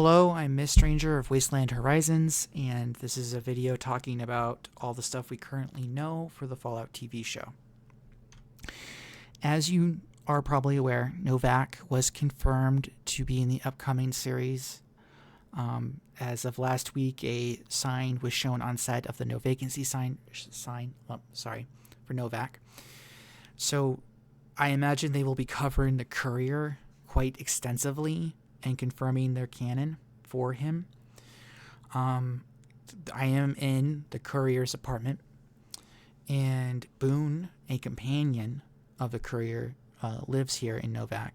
Hello, I'm Miss Stranger of Wasteland Horizons, and this is a video talking about all the stuff we currently know for the Fallout TV show. As you are probably aware, Novak was confirmed to be in the upcoming series. As of last week, a sign was shown on set of the no vacancy sign for Novak. So I imagine they will be covering the courier quite extensively and confirming their canon for him. I am in the courier's apartment, and Boone, a companion of the courier, lives here in Novak.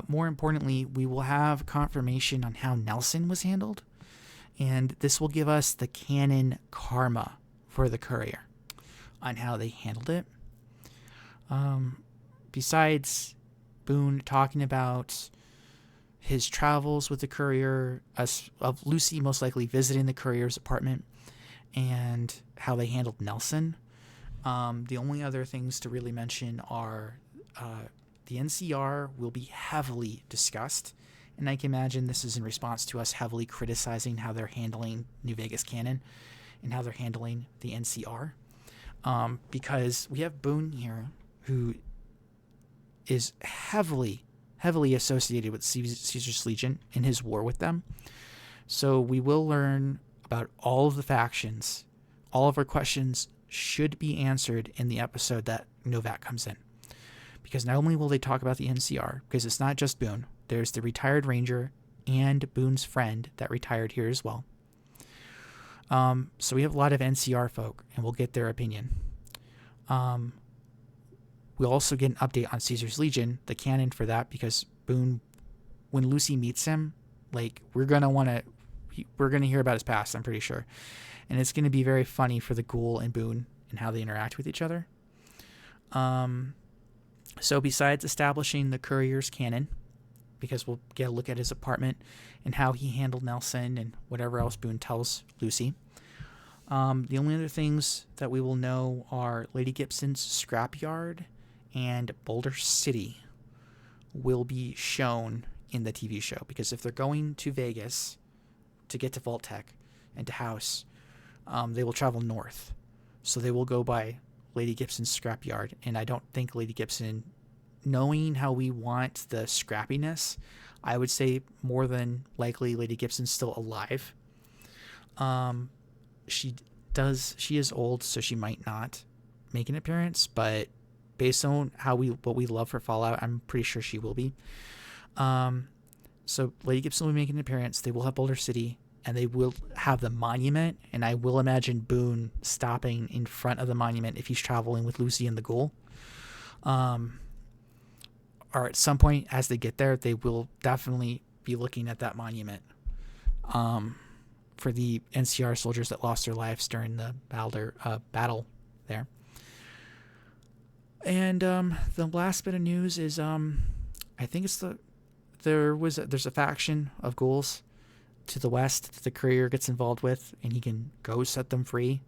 More importantly, we will have confirmation on how Nelson was handled, and this will give us the canon karma for the courier on how they handled it. Besides Boone talking about his travels with the courier, of Lucy most likely visiting the courier's apartment, and how they handled Nelson. The only other things to really mention are the NCR will be heavily discussed, and I can imagine this is in response to us heavily criticizing how they're handling New Vegas canon and how they're handling the NCR, because we have Boone here, who is heavily associated with Caesar's Legion in his war with them. So we will learn about all of the factions. All of our questions should be answered in the episode that Novak comes in. Because not only will they talk about the NCR, because it's not just Boone, there's the retired ranger and Boone's friend that retired here as well. So we have a lot of NCR folk, and we'll get their opinion. We'll also get an update on Caesar's Legion, the canon for that, because Boone, when Lucy meets him, we're gonna hear about his past, I'm pretty sure, and it's gonna be very funny for the Ghoul and Boone and how they interact with each other. So besides establishing the courier's canon, because we'll get a look at his apartment and how he handled Nelson and whatever else Boone tells Lucy, the only other things that we will know are Lady Gibson's scrapyard and Boulder City will be shown in the TV show, because if they're going to Vegas to get to Vault-Tec and to House, they will travel north. So they will go by Lady Gibson's scrapyard, and I don't think Lady Gibson, knowing how we want the scrappiness, I would say more than likely Lady Gibson's still alive. She is old, so she might not make an appearance, but based on what we love for Fallout, I'm pretty sure she will be. So Lady Gibson will be making an appearance. They will have Boulder City, and they will have the monument, and I will imagine Boone stopping in front of the monument if he's traveling with Lucy and the Ghoul. Or at some point as they get there, they will definitely be looking at that monument for the NCR soldiers that lost their lives during the battle there. And the last bit of news is I think it's there's a faction of ghouls to the west that the courier gets involved with, and he can go set them free.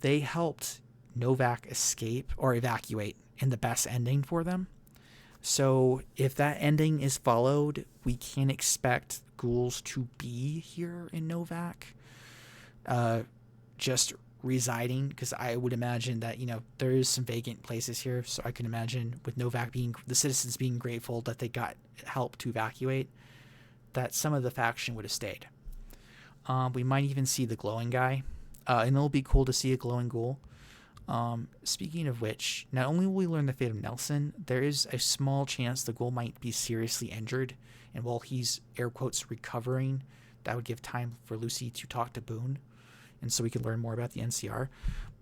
They helped Novak escape or evacuate in the best ending for them. So if that ending is followed, we can expect ghouls to be here in Novak, just residing, because I would imagine that, there is some vacant places here, so I can imagine with Novak the citizens being grateful that they got help to evacuate, that some of the faction would have stayed. We might even see the glowing guy, and it'll be cool to see a glowing ghoul. Speaking of which, not only will we learn the fate of Nelson, there is a small chance the ghoul might be seriously injured, and while he's, air quotes, recovering, that would give time for Lucy to talk to Boone, and so we can learn more about the NCR.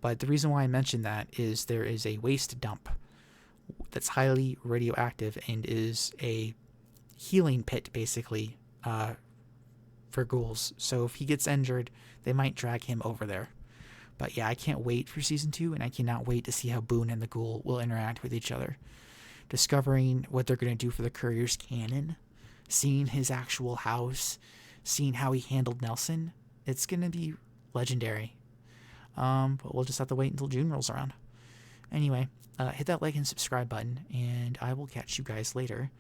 But the reason why I mention that is there is a waste dump that's highly radioactive and is a healing pit, basically, for ghouls. So if he gets injured, they might drag him over there. But yeah, I can't wait for Season 2, and I cannot wait to see how Boone and the Ghoul will interact with each other. Discovering what they're going to do for the courier's canon, seeing his actual house, seeing how he handled Nelson. It's going to be legendary. But we'll just have to wait until June rolls around. Anyway, hit that like and subscribe button, and I will catch you guys later,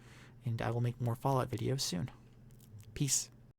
and I will make more Fallout videos soon. Peace.